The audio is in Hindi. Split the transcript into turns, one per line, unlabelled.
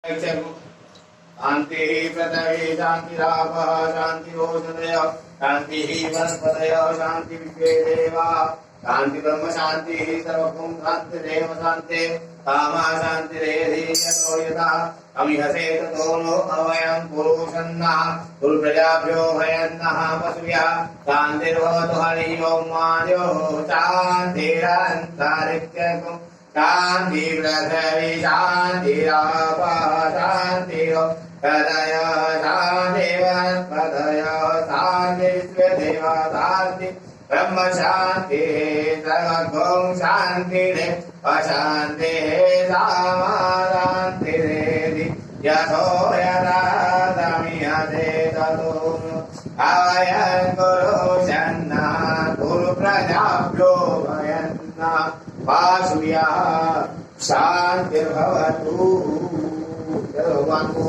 शांति पृथ्वी शांतिरापः शांतिरोषधय शांति वनस्पतय शांति विश्वे देवा शांति ब्रह्म शांति सर्वभूम शांति देव शांति कामा शांति रेधि यतो यथा अमिहसे ततो नो अवयं पुरुषन्नः पुरुषप्रजाभ्यो भयन्नः पशुभ्यः शान्तिर्भवतु हरि ओम् मायो शान्तिरन्तरिक्षं शांति पृथ्वी शांतिरापः शांतिरो हृदय शांति वनस्पतय शांति विश्वेदेवा शांति ब्रह्म शांति सर्वभौम शांति अशांति सामा शांति यथो यथा तमिहते ततो अवयं पुरुषन्नः पुरुषप्रजाभ्यो भयन्नः पाशुभ्यः शान्तिर्भवतु। भगवान को